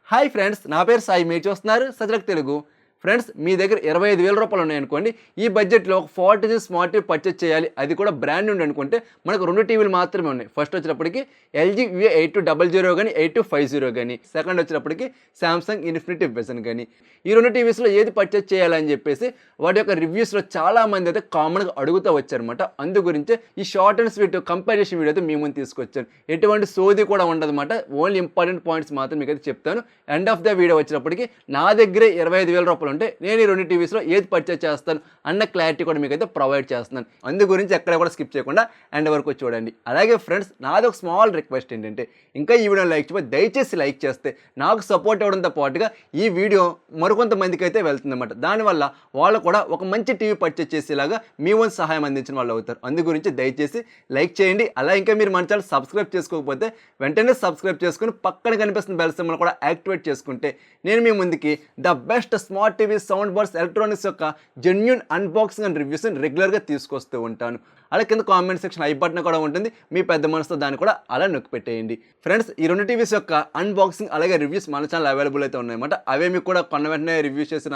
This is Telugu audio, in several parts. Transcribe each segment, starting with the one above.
హాయ్ ఫ్రెండ్స్, నా పేరు సాయి. మీరు చూస్తున్నారు సజలక్ తెలుగు. ఫ్రెండ్స్, మీ దగ్గర 25,000 రూపాయలు ఉన్నాయనుకోండి, ఈ బడ్జెట్లో ఒక 40 స్మార్ట్ టీవీ పర్చేస్ చేయాలి, అది కూడా బ్రాండ్ నుండి అనుకుంటే మనకు 2 టీవీలు మాత్రమే ఉన్నాయి. ఫస్ట్ వచ్చేటప్పటికి ఎల్జీ VA8200 కానీ 8250 కానీ, సెకండ్ వచ్చేటప్పటికి సామ్సంగ్ ఇన్ఫినిటీ విజన్ కానీ. ఈ 2 టీవీస్లో ఏది పర్చేస్ చేయాలని చెప్పేసి వాటి యొక్క రివ్యూస్లో చాలామంది అయితే కామన్గా అడుగుతూ వచ్చారనమాట. అందు గురించి ఈ short and sweet comparison video అయితే మీ ముందు తీసుకొచ్చాను. ఎటువంటి సోది కూడా ఉండదన్నమాట. ఓన్లీ ఇంపార్టెంట్ పాయింట్స్ మాత్రం మీకు అయితే చెప్తాను. ఎండ్ ఆఫ్ ద వీడియో వచ్చినప్పటికి నా దగ్గరే 25,000 రూపాయలు ఉంటే నేను ఈ 2 టీవీస్లో ఏది పర్చేస్ చేస్తాను అన్న క్లారిటీ కూడా మీకైతే ప్రొవైడ్ చేస్తున్నాను. అందు గురించి ఎక్కడ కూడా స్కిప్ చేయకుండా ఎండ్ వరకు చూడండి. అలాగే ఫ్రెండ్స్, నాది ఒక స్మాల్ రిక్వెస్ట్ ఏంటంటే, ఇంకా ఈ వీడియోని లైక్ చేయకపోతే దయచేసి లైక్ చేస్తే నాకు సపోర్ట్ అవ్వడంతో పాటుగా ఈ వీడియో మరికొంతమందికి అయితే వెళ్తుందన్నమాట. దానివల్ల వాళ్ళు కూడా ఒక మంచి టీవీ పర్చేస్ చేసేలాగా మీ వంతు సహాయం అందించిన వాళ్ళు అవుతారు. అందు గురించి దయచేసి లైక్ చేయండి. అలా ఇంకా మీరు మన ఛానల్ సబ్స్క్రైబ్ చేసుకోకపోతే వెంటనే సబ్స్క్రైబ్ చేసుకుని పక్కన కనిపిస్తున్న బెల్ సింబల్ కూడా యాక్టివేట్ చేసుకుంటే నేను మీ ముందుకి the best smart TV, sound bars, electronics యొక్క జెన్యూన్ అన్బాక్సింగ్ అండ్ రివ్యూస్ రెగ్యులర్గా తీసుకొస్తూ ఉంటాను. అలా కింద కామెంట్ సెక్షన్ ఐ బటన్ కూడా ఉంటుంది. మీ పెద్ద మనసుతో దాన్ని కూడా అలా నొక్కి పెట్టేయండి. ఫ్రెండ్స్, ఈ 2 టీవీస్ యొక్క అన్బాక్సింగ్ అలాగే రివ్యూస్ మన ఛానల్ అవైలబుల్ అయితే ఉన్నాయన్నమాట. అవే మీకు కూడా కొన్న వెంటనే రివ్యూస్ చేసిన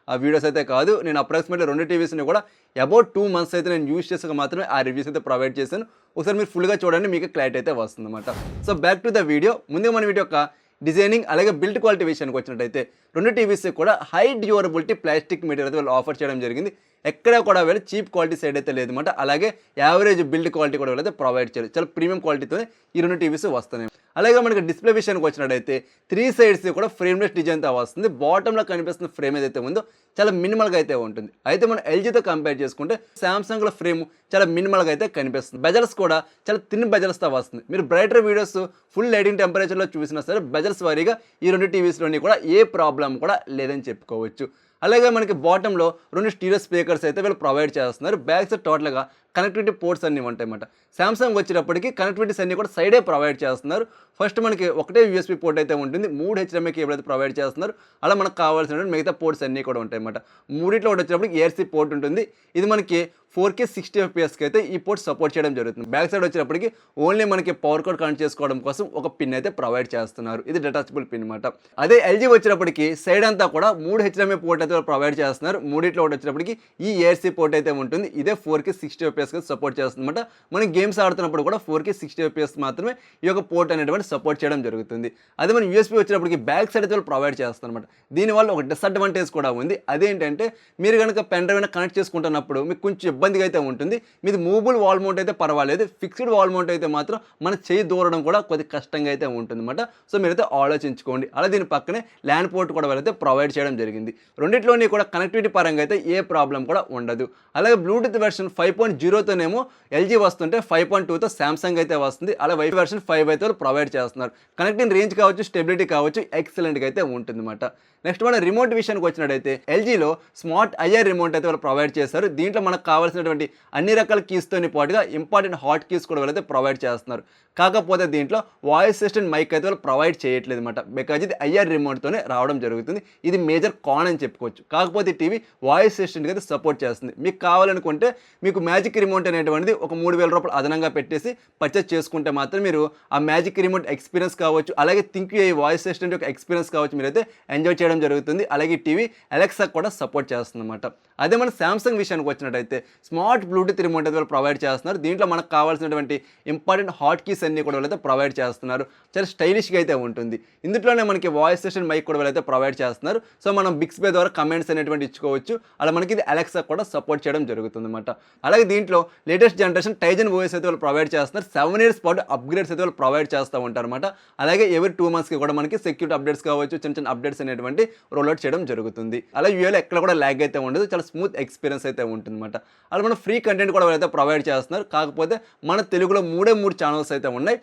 ఆ వీడియోస్ అయితే కాదు. నేను అప్రాక్సిమేట్లీ 2 టీవీస్ని కూడా అబౌట్ 2 months అయితే నేను యూజ్ చేసాక మాత్రమే ఆ రివ్యూస్ అయితే ప్రొవైడ్ చేశాను. ఒకసారి మీరు ఫుల్గా చూడండి, మీకు క్లారిటీ అయితే వస్తుంది అనమాట. So back to the video. ముందుగా మన వీడియో యొక్క డిజైనింగ్ అలాగే బిల్డ్ క్వాలిటీ విషయానికి వచ్చినట్టయితే 2 టీవీస్ కూడా హై డ్యూరబిలిటీ ప్లాస్టిక్ మెటీరియల్ అయితే వాళ్ళు ఆఫర్ చేయడం జరిగింది. ఎక్కడ కూడా వీళ్ళు చీప్ క్వాలిటీ సైడ్ అయితే లేదన్నమాట. అలాగే యావరేజ్ బిల్డ్ క్వాలిటీ కూడా వీళ్ళైతే ప్రొవైడ్ చేయాలి. చాలా ప్రీమియం క్వాలిటీతోనే ఈ 2 టీవీస్ వస్తున్నాయి. అలాగే మనకి డిస్ప్లే విషయానికి వచ్చినట్టయితే 3 sides కూడా ఫ్రేమ్లెస్ డిజైన్తో వస్తుంది. బాటంలో కనిపిస్తున్న ఫ్రేమ్ ఏదైతే ఉందో చాలా మినిమల్గా అయితే ఉంటుంది. అయితే మనం ఎల్జీతో కంపేర్ చేసుకుంటే సామ్సంగ్లో ఫ్రేమ్ చాలా మినిమల్గా అయితే కనిపిస్తుంది. బెజల్స్ కూడా చాలా థిన్ బెజల్స్తో వస్తుంది. మీరు బ్రైటర్ వీడియోస్ ఫుల్ లైటింగ్ టెంపరేచర్లో చూసినా సరే బెజల్స్ వారీగా ఈ 2 టీవీస్లోని కూడా ఏ ప్రాబ్లం కూడా లేదని చెప్పుకోవచ్చు. అలాగే మనకి బాటంలో 2 స్టీరియో స్పీకర్స్ అయితే వీళ్ళు ప్రొవైడ్ చేస్తున్నారు. బ్యాక్ సైడ్ టోటల్గా కనెక్టివిటీ పోర్ట్స్ అన్నీ ఉంటాయన్నమాట. సామ్సంగ్ వచ్చేటప్పటికి కనెక్టివిటీస్ అన్నీ కూడా సైడే ప్రొవైడ్ చేస్తున్నారు. ఫస్ట్ మనకి ఒకటే USB పోర్ట్ అయితే ఉంటుంది. 3 HDMI కేబుల్ అయితే ప్రొవైడ్ చేస్తున్నారు. అలా మనకు కావాల్సిన మిగతా పోర్ట్స్ అన్నీ కూడా ఉంటాయన్నమాట. మూడిట్లో ఒకటి వచ్చేటప్పటికి ARC పోర్ట్ ఉంటుంది. ఇది మనకి 4K 60 FPS అయితే ఈ పోర్ట్ సపోర్ట్ చేయడం జరుగుతుంది. బ్యాక్ సైడ్ వచ్చేటప్పటికి ఓన్లీ మనకి పవర్ కోడ్ కనెక్ట్ చేసుకోవడం కోసం ఒక పిన్ అయితే ప్రొవైడ్ చేస్తున్నారు. ఇది డిటాచబుల్ పిన్ అనమాట. అదే ఎల్జీ వచ్చేటప్పటికి సైడ్ అంతా కూడా 3 HDMI పోర్ట్ అయితే ప్రొవైడ్ చేస్తున్నారు. మూడిట్లో ఒకటి వచ్చేటప్పటికి ఈ ARC పోర్ట్ అయితే ఉంటుంది. ఇదే 4K 60 FPS సపోర్ట్ చేస్తుందన్నమాట. మనం గేమ్స్ ఆడుతున్నప్పుడు కూడా 4K 60 FPS మాత్రమే ఈ యొక్క పోర్ట్ అనేటువంటి సపోర్ట్ చేయడం జరుగుతుంది. అదే మనం USB వచ్చేటప్పటికి బ్యాక్ సైడ్ అయితే ప్రొవైడ్ చేస్తారన్నమాట. దీనివల్ల ఒక డిసడ్వాంటేజ్ కూడా ఉంది. అదేంటంటే మీరు కనుక పెన్ డ్రైవ్ కనెక్ట్ చేసుకుంటున్నప్పుడు మీకు కొంచెం ఇబ్బందిగా అయితే ఉంటుంది. మీది మూవబుల్ వాల్ మౌంట్ అయితే పర్వాలేదు. ఫిక్స్డ్ వాల్ మౌంట్ అయితే మాత్రం మన చేయి దూరడం కూడా కొద్ది కష్టంగా అయితే ఉంటుందన్నమాట. సో మీరైతే ఆలోచించుకోండి. అలా దీని పక్కనే ల్యాండ్ పోర్ట్ కూడా వాళ్ళైతే ప్రొవైడ్ చేయడం జరిగింది. రెండిట్లోని కూడా కనెక్టివిటీ పరంగా అయితే ఏ ప్రాబ్లం కూడా ఉండదు. అలాగే బ్లూటూత్ వెర్షన్ 5.0తోనేమో ఎల్జీ వస్తుంటే 5.2తో సామ్సంగ్ అయితే వస్తుంది. అలా వైఫై వెర్షన్ 5 అయితే ప్రొవైడ్ చేస్తున్నారు. కనెక్టింగ్ రేంజ్ కావచ్చు, స్టెబిలిటీ కావచ్చు, ఎక్సలెంట్గా అయితే ఉంటుందన్నమాట. నెక్స్ట్ మన రిమోట్ విషయానికి వచ్చినట్టయితే ఎల్జీలో స్మార్ట్ ఐఆర్ రిమోట్ అయితే వాళ్ళు ప్రొవైడ్ చేస్తారు. దీంట్లో మనకు కావాల్సినటువంటి అన్ని రకాల కీస్తోని పాటుగా ఇంపార్టెంట్ హాట్ కీస్ కూడా వాళ్ళైతే ప్రొవైడ్ చేస్తున్నారు. కాకపోతే దీంట్లో వాయిస్ అసిస్టెంట్ మైక్ అయితే వాళ్ళు ప్రొవైడ్ చేయట్లేదు అనమాట. బికాజ్ ఇది ఐఆర్ రిమోట్తోనే రావడం జరుగుతుంది. ఇది మేజర్ కాన్ అని చెప్పుకోవచ్చు. కాకపోతే టీవీ వాయిస్ అసిస్టెంట్కి అయితే సపోర్ట్ చేస్తుంది. మీకు కావాలనుకుంటే మీకు మ్యాజిక్ రిమోట్ అనేటువంటిది ఒక 3,000 రూపాయలు అదనంగా పెట్టేసి పర్చేస్ చేసుకుంటే మాత్రం మీరు ఆ మ్యాజిక్ రిమోట్ ఎక్స్పీరియన్స్ కావచ్చు, అలాగే థింక్ ఏ వాయిస్ అసిస్టెంట్ యొక్క ఎక్స్పీరియన్స్ కావచ్చు, మీరైతే ఎంజాయ్ చేయడం జరుగుతుంది. అలాగే టీవీ అలెక్సా కూడా సపోర్ట్ చేస్తుంది అనమాట. అదే మన సామ్సంగ్ విషయానికి వచ్చినట్టయితే స్మార్ట్ బ్లూటూత్ రిమోట్ అయితే వాళ్ళు ప్రొవైడ్ చేస్తున్నారు. దీంట్లో మనకు కావాల్సినటువంటి ఇంపార్టెంట్ హాట్ కీస్ అన్ని కూడా వాళ్ళైతే ప్రొవైడ్ చేస్తున్నారు. చాలా స్టైలిష్గా అయితే ఉంటుంది. ఇందులోనే మనకి వాయిస్ సెషన్ మైక్ కూడా వాళ్ళైతే ప్రొవైడ్ చేస్తున్నారు. సో మనం బిక్స్బే ద్వారా కమెంట్స్ అనేటువంటి ఇచ్చుకోవచ్చు. అలా మనకి ఇది అలెక్సా కూడా సపోర్ట్ చేయడం జరుగుతుంది అనమాట. అలాగే దీంట్లో లేటెస్ట్ జనరేషన్ టైజన్ ఓఎస్ అయితే వాళ్ళు ప్రొవైడ్ చేస్తున్నారు. 7 years పాటు అప్గ్రేడ్స్ అయితే వాళ్ళు ప్రొవైడ్ చేస్తూ ఉంటారు అనమాట. అలాగే ఎవరి 2 monthsకి కూడా మనకి సెక్యూరిటీ అప్డేట్స్ కావచ్చు, చిన్న చిన్న అప్డేట్స్ అనేటువంటి రోల్అవుట్ చేయడం జరుగుతుంది. అలా యూఏలో ఎక్కడ కూడా ల్యాగ్ అయితే ఉండదు. చాలా స్మూత్ ఎక్స్పీరియన్స్ అయితే ఉంటుంది అనమాట. అలా మనం ఫ్రీ కంటెంట్ కూడా వాళ్ళైతే ప్రొవైడ్ చేస్తున్నారు. కాకపోతే మన తెలుగులో 3 ఛానల్స్ అయితే ఉన్నాయి.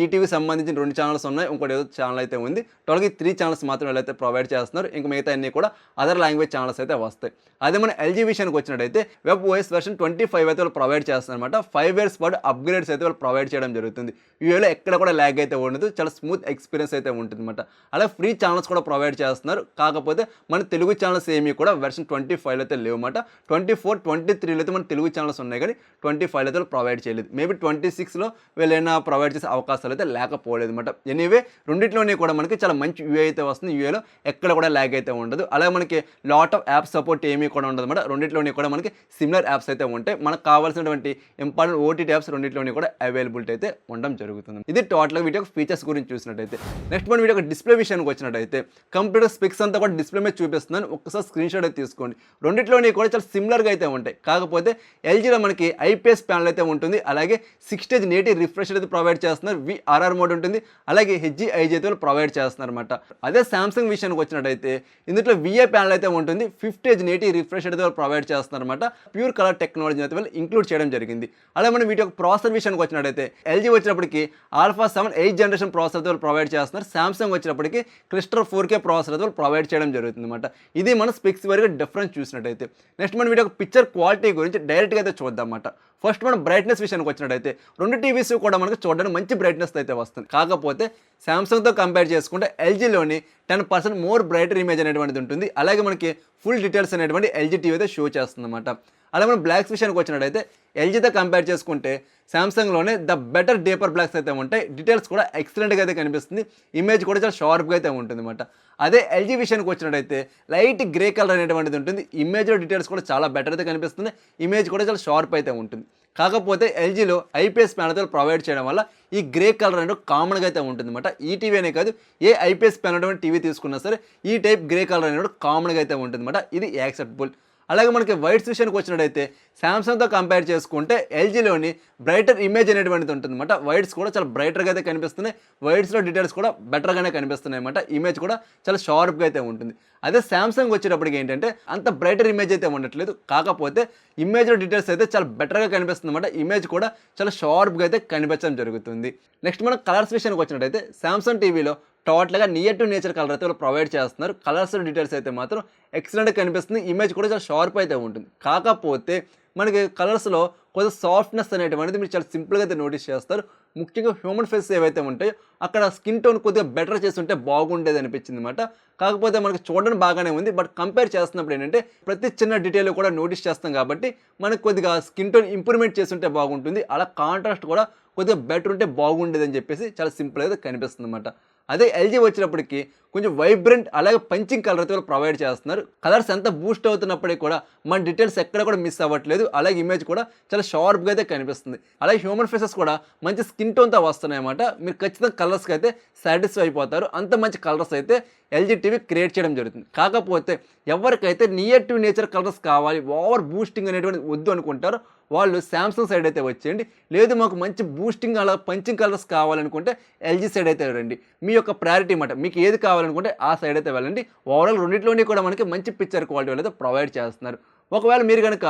ఈటీవీ సంబంధించిన 2 ఛానల్స్ ఉన్నాయి. ఇంకోటి ఏదో ఛానల్ అయితే ఉంది. టోటల్గా 3 ఛానల్స్ మాత్రం వీళ్ళైతే ప్రొవైడ్ చేస్తున్నారు. ఇంకా మిగతా అన్ని కూడా అదర్ అదర్ లాంగ్వేజ్ ఛానల్స్ అయితే వస్తాయి. అదే మన ఎల్జీ విషయానికి వచ్చినట్టయితే వెబ్ ఓఎస్ వెర్షన్ 25 అయితే వాళ్ళు ప్రొవైడ్ చేస్తారనమాట. 5 years పాటు అప్గ్రేడ్స్ అయితే వాళ్ళు ప్రొవైడ్ చేయడం జరుగుతుంది. యూఏలో ఎక్కడ కూడా ల్యాగ్ అయితే ఉండదు, చాలా స్మూత్ ఎక్స్పీరియన్స్ అయితే ఉంటుంది అనమాట. అలాగే ఫ్రీ ఛానల్స్ కూడా ప్రొవైడ్ చేస్తున్నారు. కాకపోతే మన తెలుగు ఛానల్స్ ఏమీ కూడా వెర్షన్ 25 అయితే లేవు అన్నమాట. 24, 23లో అయితే మన తెలుగు ఛానల్స్ ఉన్నాయి, కానీ 25 అయితే ప్రొవైడ్ చేయలేదు. మేబీ 26లో వీళ్ళైనా ప్రొవైడ్ చేసే అవకాశాలు అయితే లేకపోలేదు అనమాట. ఎనీవే రెండింటిలోనే కూడా మనకి చాలా మంచి యూఏ అయితే వస్తుంది. యూఏలో ఎక్కడ కూడా ల్యాగ్ అయితే ఉండదు. అలాగే మనకి లాట్ ఆఫ్ యాప్ సపోర్ట్ ఏమీ కూడా ఉండదు అనమాట. రెండింటిలోనే కూడా మనకి సిమిలర్ యాప్స్ అయితే ఉంటాయి. మనకు కావాల్సినటువంటి ఇంపార్టెంట్ ఓటీటీ యాప్స్ రెండింటిలోనే కూడా అవైలబిలిటీ అయితే ఉండడం జరుగుతుంది. ఇది టోటల్గా వీడియో ఫీచర్స్ గురించి చూసినట్టయితే. నెక్స్ట్ మన వీడియో డిస్ప్లే విషయానికి వచ్చినట్టయితే కంప్యూటర్ స్పెక్స్ అంతా కూడా డిస్ప్లే మీద చూపిస్తున్నాను. ఒక్కసారి స్క్రీన్ షాట్ అయితే తీసుకోండి. రెండింటిలోనే కూడా చాలా సిమిలర్గా అయితే ఉంటాయి. కాకపోతే ఎల్జీలో మనకి ఐపీఎస్ ప్యానల్ అయితే ఉంటుంది. అలాగే 6 నేటివ్ రిఫ్రెష్ అయితే ప్రొవైడ్ చేస్తున్నారు. విఆర్ఆర్ మోడ్ ఉంటుంది. అలాగే హెచ్జిఐజీ అయితే ప్రొవైడ్ చేస్తున్నారు అనమాట. అదే సామ్సంగ్ విషయానికి వచ్చినట్టయితే ఇందులో విఏ ప్యానల్ అయితే ఉంటుంది. 50 నేటివ్ రిఫ్రెష్ అయితే ప్రొవైడ్ చేస్తున్నారు అనమాట. ప్యూర్ కలర్ టెక్నాలజీ అయితే వాళ్ళు ఇంక్లూడ్ చేయడం జరిగింది. అలాగే మనం వీటి యొక్క ప్రాసెసర్ విషయానికి వచ్చినట్టయితే ఎల్జీ వచ్చినప్పటికి ఆల్ఫా 7 8th జనరేషన్ ప్రాసెసర్ అయితే ప్రొవైడ్ చేస్తున్నారు. సామ్సంగ్ వచ్చినప్పటికి క్రిస్టల్ 4K ప్రాసెసర్ అయితే ప్రొవైడ్ చేయడం జరుగుతుంది అనమాట. ఇది మన స్పెక్స్ వరకు డిఫరెన్స్ చూసినట్టయితే. నెక్స్ట్ మనం వీటి యొక్క పిక్చర్ క్వాలిటీ గురించి డైరెక్ట్గా అయితే చూద్దాం అన్నమాట. ఫస్ట్ మనం బ్రైట్నెస్ విషయానికి వచ్చినట్టయితే రెండు టీవీస్ కూడా మనకు చూడడానికి మంచి బ్రైట్నెస్ అయితే వస్తుంది. కాకపోతే సామ్సంగ్తో కంపేర్ చేసుకుంటే ఎల్జీలోని 10% మోర్ బ్రైటర్ ఇమేజ్ అనేటువంటిది ఉంటుంది. అలాగే మనకి ఫుల్ డీటెయిల్స్ అనేటువంటి ఎల్జీ టీవీ అయితే షో చేస్తుంది అనమాట. అలాగే మనం బ్లాక్స్ విషయానికి వచ్చినట్టయితే ఎల్జీతో కంపేర్ చేసుకుంటే సామ్సంగ్లోనే ద బెటర్ డీపర్ బ్లాక్స్ అయితే ఉంటాయి. డీటెయిల్స్ కూడా ఎక్సలెంట్గా అయితే కనిపిస్తుంది. ఇమేజ్ కూడా చాలా షార్ప్గా అయితే ఉంటుంది అనమాట. అదే ఎల్జీ విషయానికి వచ్చినట్టయితే లైట్ గ్రే కలర్ అనేటువంటిది ఉంటుంది. ఇమేజ్లో డీటెయిల్స్ కూడా చాలా బెటర్ అయితే కనిపిస్తుంది. ఇమేజ్ కూడా చాలా షార్ప్ అయితే ఉంటుంది. కాకపోతే ఎల్జీలో ఐపీఎస్ ప్యానల్ ప్రొవైడ్ చేయడం వల్ల ఈ గ్రే కలర్ అనేది కామన్గా అయితే ఉంటుంది అనమాట. ఈ టీవీ అనే కాదు, ఏ ఐపీఎస్ ప్యానల్ టీవీ తీసుకున్నా సరే ఈ టైప్ గ్రే కలర్ అనేది కామన్గా అయితే ఉంటుంది అనమాట. ఇది యాక్సెప్టబుల్. అలాగే మనకి వైట్స్ విషయానికి వచ్చినట్టయితే సామ్సంగ్తో కంపేర్ చేసుకుంటే ఎల్జీలోని బ్రైటర్ ఇమేజ్ అనేటువంటిది ఉంటుంది అనమాట. వైట్స్ కూడా చాలా బ్రైటర్గా అయితే కనిపిస్తున్నాయి. వైట్స్లో డీటెయిల్స్ కూడా బెటర్గానే కనిపిస్తున్నాయి అనమాట. ఇమేజ్ కూడా చాలా షార్ప్గా అయితే ఉంటుంది. అదే సామ్సంగ్ వచ్చేటప్పటికి ఏంటంటే అంత బ్రైటర్ ఇమేజ్ అయితే ఉండట్లేదు. కాకపోతే ఇమేజ్లో డీటెయిల్స్ అయితే చాలా బెటర్గా కనిపిస్తుంది అనమాట. ఇమేజ్ కూడా చాలా షార్ప్గా అయితే కనిపించడం జరుగుతుంది. నెక్స్ట్ మనం కలర్స్ విషయానికి వచ్చినట్టయితే సామ్సంగ్ టీవీలో టోటల్గా నియర్ టు నేచర్ కలర్ అయితే వాళ్ళు ప్రొవైడ్ చేస్తున్నారు. కలర్స్ డీటెయిల్స్ అయితే మాత్రం ఎక్సలెంట్గా కనిపిస్తుంది. ఇమేజ్ కూడా చాలా షార్ప్ అయితే ఉంటుంది. కాకపోతే మనకి కలర్స్లో కొంచెం సాఫ్ట్నెస్ అనేటువంటిది మీరు చాలా సింపుల్గా అయితే నోటీస్ చేస్తారు. ముఖ్యంగా హ్యూమన్ ఫేస్ ఏవైతే ఉంటాయో అక్కడ స్కిన్ టోన్ కొద్దిగా బెటర్ చేస్తుంటే బాగుండేది అనిపించింది అనమాట. కాకపోతే మనకి చూడడం బాగానే ఉంది. బట్ కంపేర్ చేస్తున్నప్పుడు ఏంటంటే ప్రతి చిన్న డీటెయిల్ కూడా నోటీస్ చేస్తాం కాబట్టి మనకు కొద్దిగా స్కిన్ టోన్ ఇంప్రూవ్మెంట్ చేస్తుంటే బాగుంటుంది. అలా కాంట్రాస్ట్ కూడా కొద్దిగా బెటర్ ఉంటే బాగుండేది అని చెప్పేసి చాలా సింపుల్గా కనిపిస్తుంది అనమాట. అదే ఎల్జీ వచ్చినప్పటికీ కొంచెం వైబ్రెంట్ అలాగే పంచింగ్ కలర్ అయితే ప్రొవైడ్ చేస్తున్నారు. కలర్స్ ఎంత బూస్ట్ అవుతున్నప్పటికీ కూడా మన డీటెయిల్స్ ఎక్కడ కూడా మిస్ అవ్వట్లేదు. అలాగే ఇమేజ్ కూడా చాలా షార్ప్గా అయితే కనిపిస్తుంది. అలాగే హ్యూమన్ ఫేసెస్ కూడా మంచి స్కిన్ టోన్తో వస్తున్నాయి అన్నమాట. మీరు ఖచ్చితంగా కలర్స్కి అయితే సాటిస్ఫై అయిపోతారు. అంత మంచి కలర్స్ అయితే ఎల్జీ టీవీ క్రియేట్ చేయడం జరుగుతుంది. కాకపోతే ఎవరికైతే నియర్ టు నేచర్ కలర్స్ కావాలి, ఓవర్ బూస్టింగ్ అనేటువంటి వద్దు అనుకుంటారో వాళ్ళు సామ్సంగ్ సైడ్ అయితే వచ్చేయండి. లేదు మాకు మంచి బూస్టింగ్ అలా పంచింగ్ కలర్స్ కావాలనుకుంటే ఎల్జీ సైడ్ అయితే రండి. మీ యొక్క ప్రయారిటీ అన్నమాట. మీకు ఏది కావాలనుకుంటే ఆ సైడ్ అయితే వెళ్ళండి. ఓవరాల్ రెండింటిలోని కూడా మనకి మంచి పిక్చర్ క్వాలిటీ అయితే ప్రొవైడ్ చేస్తున్నారు. ఒకవేళ మీరు కనుక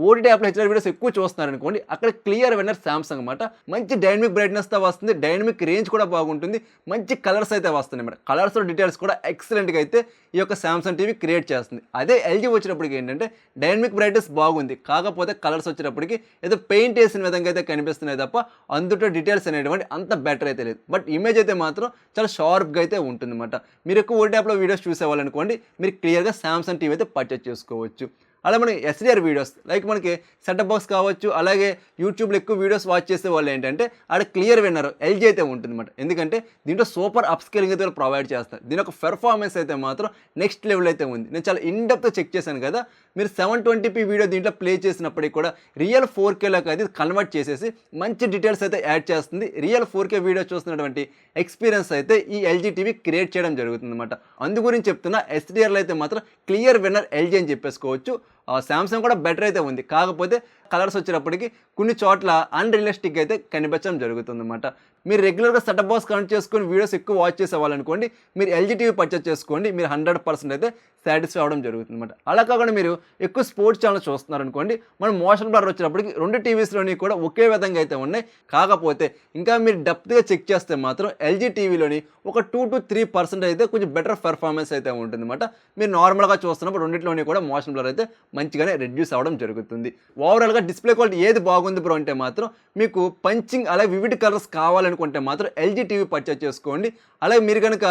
ఓటీటీ యాప్లో హెచ్ఆర్ వీడియోస్ ఎక్కువ చూస్తున్నారనుకోండి, అక్కడ క్లియర్ విన్నర్ సామ్సంగ్ అనమాట. మంచి డైనమిక్ బ్రైట్నెస్తో వస్తుంది. డైనమిక్ రేంజ్ కూడా బాగుంటుంది. మంచి కలర్స్ అయితే వస్తున్నాయి అన్నమాట. కలర్స్ డీటెయిల్స్ కూడా ఎక్సలెంట్గా అయితే ఈ యొక్క సామ్సంగ్ టీవీ క్రియేట్ చేస్తుంది. అదే ఎల్జీ వచ్చినప్పటికి ఏంటంటే డైనమిక్ బ్రైట్నెస్ బాగుంది. కాకపోతే కలర్స్ వచ్చేటప్పటికి ఏదో పెయింట్ వేసిన విధంగా అయితే కనిపిస్తున్నాయి తప్ప అందులో డీటెయిల్స్ అనేటువంటి అంత బెటర్ అయితే లేదు. బట్ ఇమేజ్ అయితే మాత్రం చాలా షార్ప్గా అయితే ఉంటుంది అనమాట. మీరు ఎక్కువ ఓటీటీ యాప్లో వీడియోస్ చూసేవాళ్ళనుకోండి, మీరు క్లియర్గా సామ్సంగ్ టీవీ అయితే పర్చేజ్ చేసుకోవచ్చు. అలా మనకి ఎస్డిఆర్ వీడియోస్ లైక్ మనకి సెటప్ బాక్స్ కావచ్చు, అలాగే యూట్యూబ్లో ఎక్కువ వీడియోస్ వాచ్ చేసే వాళ్ళు ఏంటంటే ఆడ క్లియర్ విన్నర్ ఎల్జీ అయితే ఉంటుంది అనమాట. ఎందుకంటే దీంట్లో సూపర్ అప్ స్కేలింగ్ అయితే ప్రొవైడ్ చేస్తారు. దీని యొక్క పెర్ఫార్మెన్స్ అయితే మాత్రం నెక్స్ట్ లెవెల్ అయితే ఉంది. నేను చాలా ఇన్డెప్త్గా చెక్ చేశాను కదా. మీరు 720p వీడియో దీంట్లో ప్లే చేసినప్పటికీ కూడా రియల్ 4Kలోకి అది కన్వర్ట్ చేసేసి మంచి డీటెయిల్స్ అయితే యాడ్ చేస్తుంది. రియల్ 4K వీడియో చూస్తున్నటువంటి ఎక్స్పీరియన్స్ అయితే ఈ ఎల్జీ టీవీ క్రియేట్ చేయడం జరుగుతుంది అనమాట. అందు గురించి చెప్తున్నా ఎస్డిఆర్లో అయితే మాత్రం క్లియర్ విన్నర్ ఎల్జీ అని చెప్పేసుకోవచ్చు. శాంసంగ్ కూడా బెటర్ అయితే ఉంది. కాకపోతే కలర్స్ వచ్చేటప్పటికి కొన్ని చోట్ల అన్‌రియలిస్టిక్ అయితే కనిపించడం జరుగుతుందన్నమాట. మీరు రెగ్యులర్‌గా సెటప్ బాక్స్ కనెక్ట్ చేసుకొని వీడియోస్ ఎక్కువ వాచ్ చేసేవాళ్ళనుకోండి, మీరు ఎల్జీ టీవీ పర్చేజ్ చేసుకోండి. మీరు 100% అయితే సాటిస్ఫై అవ్వడం జరుగుతుందన్నమాట. అలా కాకుండా మీరు ఎక్కువ స్పోర్ట్స్ ఛానల్ చూస్తున్నారనుకోండి, మన మోషన్ బ్లర్ వచ్చేటప్పటికి 2 టీవీస్‌లోని కూడా ఒకే విధంగా అయితే ఉన్నాయి. కాకపోతే ఇంకా మీరు డెప్త్‌గా చెక్ చేస్తే మాత్రం ఎల్జీ టీవీలోని ఒక 2-3% అయితే కొంచెం బెటర్ పెర్ఫార్మెన్స్ అయితే ఉంటుందన్నమాట. మీరు నార్మల్‌గా చూస్తున్నప్పుడు రెండిట్లోని కూడా మోషన్ బ్లర్ అయితే మంచిగానే రెడ్యూస్ అవ్వడం జరుగుతుంది. ఓవరాల్‌గా డిస్ప్లే క్వాలిటీ ఏది బాగుంది బ్రో అంటే మాత్రం మీకు పంచింగ్ అలాగే వివిడ్ కలర్స్ కావాలనుకుంటే మాత్రం ఎల్జీ టీవీ పర్చేజ్ చేసుకోండి. అలాగే మీరు కనుక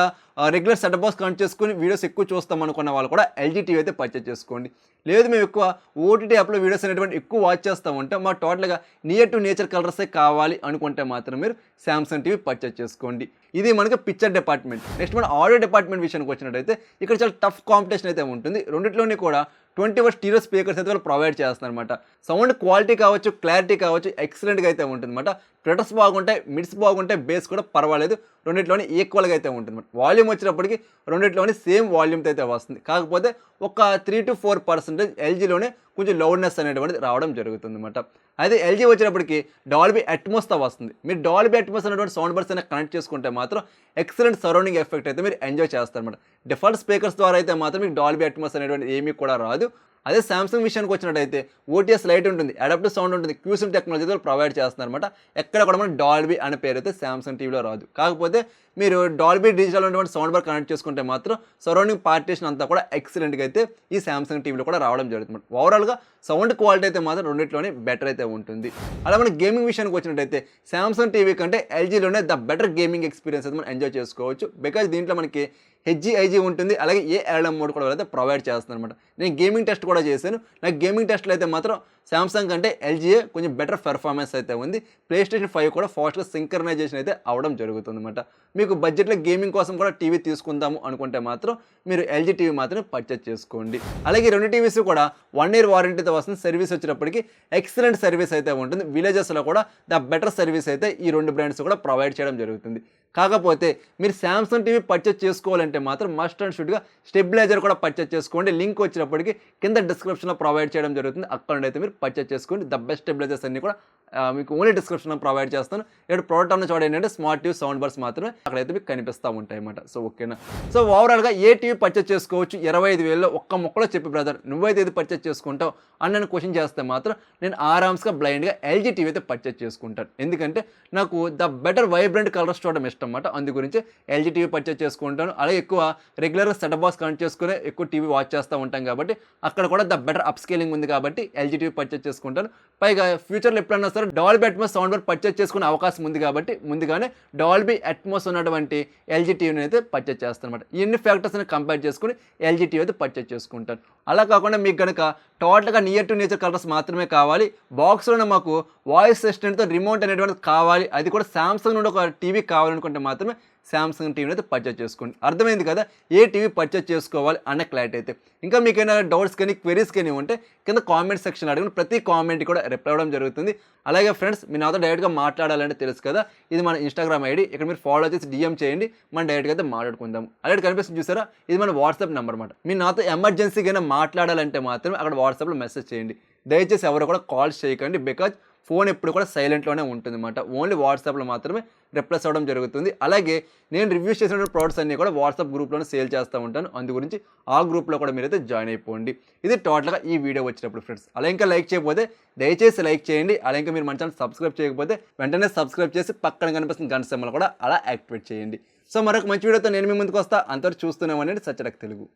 రెగ్యులర్ సెటప్ బాక్స్ కనెక్ట్ చేసుకొని వీడియోస్ ఎక్కువ చూస్తాం అనుకున్న వాళ్ళు కూడా ఎల్జీ టీవీ అయితే పర్చేజ్ చేసుకోండి. లేదు మేము ఎక్కువ ఓటీటీ యాప్లో వీడియోస్ అనేటువంటి ఎక్కువ వాచ్ చేస్తామంటే మా టోటల్గా నియర్ టు నేచర్ కలర్సే కావాలి అనుకుంటే మాత్రం మీరు సామ్సంగ్ టీవీ పర్చేజ్ చేసుకోండి. ఇది మనకి పిక్చర్ డిపార్ట్మెంట్. నెక్స్ట్ మన ఆడియో డిపార్ట్మెంట్ విషయానికి వచ్చినట్టయితే ఇక్కడ చాలా టఫ్ కాంపిటీషన్ అయితే ఉంటుంది. రెండిట్లోని కూడా 20 స్టీరియో స్పీకర్స్ అయితే వాళ్ళు ప్రొవైడ్ చేస్తున్నారన్నమాట. సౌండ్ క్వాలిటీ కావచ్చు, క్లారిటీ కావచ్చు ఎక్సలెంట్గా అయితే ఉంటుందన్నమాట. ఫ్లటర్స్ బాగుంటాయి, మిడ్స్ బాగుంటాయి, బేస్ కూడా పర్వాలేదు. రెండిట్లోని ఈక్వల్గా అయితే ఉంటుంది. వాల్యూమ్ వచ్చినప్పటికీ రెండిట్లోని సేమ్ వాల్యూమ్తో అయితే వస్తుంది. కాకపోతే ఒక 3-4% ఎల్జీలోనే కొంచెం లౌడ్నెస్ అనేటువంటిది రావడం జరుగుతుందన్నమాట. అయితే ఎల్జీ వచ్చినప్పటికి డాల్బీ అట్మాస్తో వస్తుంది. మీరు డాల్బీ అట్మాస్ అనేటువంటి సౌండ్ బర్స్ అయినా కనెక్ట్ చేసుకుంటే మాత్రం ఎక్సలెంట్ సరౌండింగ్ ఎఫెక్ట్ అయితే మీరు ఎంజాయ్ చేస్తారన్నమాట. డిఫాల్ట్ స్పీకర్స్ ద్వారా అయితే మాత్రం మీకు డాల్బీ అట్మాస్ అనేటువంటి ఏమీ కూడా రాదు. అదే సామ్సంగ్ విషయానికి వచ్చినట్టయితే ఓటీఎస్ లైట్ ఉంటుంది, అడాప్టివ్ సౌండ్ ఉంటుంది, క్యూసిమ్ టెక్నాలజీతో ప్రొవైడ్ చేస్తున్నారన్నమాట. ఎక్కడ కూడా మనకి డాల్బీ అనే పేరు అయితే సామ్సంగ్ టీవీలో రాదు. కాకపోతే మీరు డాల్బీ డిజిటల్ ఉన్నటువంటి సౌండ్ బార్ కనెక్ట్ చేసుకుంటే మాత్రం సరౌండింగ్ పార్టీషన్ అంతా కూడా ఎక్సలెంట్గా అయితే ఈ సామ్సంగ్ టీవీలో కూడా రావడం జరుగుతుంది. ఓవరాల్గా సౌండ్ క్వాలిటీ అయితే మాత్రం రెండిట్లోనే బెటర్ అయితే ఉంటుంది. అలా మన గేమింగ్ విషయానికి వచ్చినట్టయితే సామ్సంగ్ టీవీ కంటే ఎల్జీలోనే ద బెటర్ గేమింగ్ ఎక్స్పీరియన్స్ అయితే మనం ఎంజాయ్ చేసుకోవచ్చు. బికాజ్ దీంట్లో మనకి హెచ్జిఐజీ ఉంటుంది, అలాగే ఏఎల్ఎం మోడ్ కూడా అయితే ప్రొవైడ్ చేస్తుంది అనమాట. నేను గేమింగ్ టెస్ట్ కూడా చేశాను. నాకు గేమింగ్ టెస్ట్లో అయితే మాత్రం సామ్సంగ్ కంటే ఎల్జీఏ కొంచెం బెటర్ పెర్ఫార్మెన్స్ అయితే ఉంది. ప్లేస్టేషన్ 5 కూడా ఫాస్ట్గా సింక్రనైజేషన్ అయితే అవ్వడం జరుగుతుంది అనమాట. మీకు బడ్జెట్లో గేమింగ్ కోసం కూడా టీవీ తీసుకుందాము అనుకుంటే మాత్రం మీరు ఎల్జీ టీవీ మాత్రం పర్చేజ్ చేసుకోండి. అలాగే ఈ 2 టీవీస్ కూడా 1 ఇయర్ వారంటీతో వస్తుంది. సర్వీస్ వచ్చేటప్పటికి ఎక్సలెంట్ సర్వీస్ అయితే ఉంటుంది. విలేజెస్లో కూడా ద బెటర్ సర్వీస్ అయితే ఈ 2 బ్రాండ్స్ కూడా ప్రొవైడ్ చేయడం జరుగుతుంది. కాకపోతే మీరు సామ్సంగ్ టీవీ పర్చేజ్ చేసుకోవాలంటే మాత్రం మస్ట్ అండ్ షుడ్గా స్టెబిలైజర్ కూడా పర్చేజ్ చేసుకోండి. లింక్ వచ్చినప్పటికీ కింద డిస్క్రిప్షన్లో ప్రొవైడ్ చేయడం జరుగుతుంది. అక్కడ నుండి అయితే మీరు పర్చేజ్ చేసుకోండి. ద బెస్ట్ స్టెబిలైజర్స్ అన్ని కూడా మీకు ఓన్లీ డిస్క్రిప్షన్లో ప్రొవైడ్ చేస్తాను. ఇక్కడ ప్రోడక్ట్ అన్న చోట ఏంటంటే స్మార్ట్ టీవీ సౌండ్ బార్స్ మాత్రమే అక్కడైతే మీకు కనిపిస్తూ ఉంటాయి అన్నమాట. సో ఓకేనా. సో ఓవరాల్గా ఏ టీవీ పర్చేజ్ చేసుకోవచ్చు 25,000లో ఒక్క ముక్కలో చెప్పి బ్రదర్ నువ్వైతే ఏది పర్చేజ్ చేసుకుంటావు అని నేను క్వశ్చన్ చేస్తే మాత్రం నేను ఆరామ్స్గా బ్లైండ్గా ఎల్జీ టీవీ అయితే పర్చేజ్ చేసుకుంటాను. ఎందుకంటే నాకు ద బెటర్ వైబ్రెంట్ కలర్స్ చూడడం ఇష్టం అన్నమాట. అందు గురించి ఎల్జీ టీవీ పర్చేజ్ చేసుకుంటాను. అలాగే ఎక్కువ రెగ్యులర్గా సెటప్ బాక్స్ కనెక్ట్ చేసుకునే ఎక్కువ టీవీ వాచ్ చేస్తూ ఉంటాం కాబట్టి అక్కడ కూడా ద బెటర్ అప్ స్కేలింగ్ ఉంది కాబట్టి ఎల్జీ టీవీ పర్చేజ్ చేసుకుంటాను. పైగా ఫ్యూచర్లో ఎప్పుడన్నా సరే Dolby Atmos sound bar purchase చేసుకునే అవకాశం ఉంది కాబట్టి ముందుగానే డాల్బీ అట్మాస్ ఉన్నటువంటి ఎల్జీ టీవీని అయితే పర్చేజ్ చేస్తాను అనమాట. ఇన్ని ఫ్యాక్టర్స్ని కంపేర్ చేసుకుని ఎల్జీ టీవీ అయితే పర్చేజ్ చేసుకుంటాను. అలా కాకుండా మీకు కనుక టోటల్గా నియర్ టు నేచర్ కలర్స్ మాత్రమే కావాలి, బాక్స్లోనే మాకు వాయిస్ అసిస్టెంట్తో రిమోట్ అనేటువంటిది కావాలి, అది కూడా సామ్సంగ్ నుండి ఒక టీవీ కావాలనుకుంటే మాత్రమే సామ్సంగ్ టీవీని అయితే పర్చేజ్ చేసుకోండి. అర్థమైంది కదా ఏ టీవీ పర్చేజ్ చేసుకోవాలి అన్న క్లారిటీ అయితే. ఇంకా మీకు ఏమైనా డౌట్స్ కానీ క్వెరీస్ కానీ ఉంటే కింద కామెంట్ సెక్షన్ అడగండి. ప్రతి కామెంట్ కూడా రిప్లై అవ్వడం జరుగుతుంది. అలాగే ఫ్రెండ్స్ మీరు నాతో డైరెక్ట్గా మాట్లాడాలంటే తెలుసు కదా, ఇది మన ఇన్స్టాగ్రామ్ ఐడి. ఇక్కడ మీరు ఫాలో చేసి డిఎం చేయండి, మనం డైరెక్ట్గా అయితే మాట్లాడుకుందాం. అలాగే కనిపిస్తుంది చూసారా, ఇది మన వాట్సాప్ నెంబర్ అనమాట. మీరు నాతో ఎమర్జెన్సీగా మాట్లాడాలంటే మాత్రమే అక్కడ వాట్సాప్లో మెసేజ్ చేయండి. దయచేసి ఎవరు కూడా కాల్స్ చేయకండి. బికాజ్ ఫోన్ ఎప్పుడు కూడా సైలెంట్లోనే ఉంటుంది అన్నమాట. ఓన్లీ వాట్సాప్లో మాత్రమే రిప్లైస్ అవ్వడం జరుగుతుంది. అలాగే నేను రివ్యూస్ చేసిన ప్రోడక్ట్స్ అన్నీ కూడా వాట్సాప్ గ్రూప్లోనే సేల్ చేస్తూ ఉంటాను. అందు గురించి ఆ గ్రూప్లో కూడా మీరైతే జాయిన్ అయిపోండి. ఇది టోటల్గా ఈ వీడియో వచ్చినప్పుడు ఫ్రెండ్స్. అలా ఇంకా లైక్ చేయకపోతే దయచేసి లైక్ చేయండి. అలా ఇంకా మీరు మన ఛానల్ సబ్స్క్రైబ్ చేయకపోతే వెంటనే సబ్స్క్రైబ్ చేసి పక్కన కనిపిస్తున్న గంట సింబల్ కూడా అలా యాక్టివేట్ చేయండి. సో మరొక మంచి వీడియోతో నేను మీ ముందుకు వస్తా. అంతవరకు చూస్తూనే ఉండండి సచ్చడక్ తెలుగు.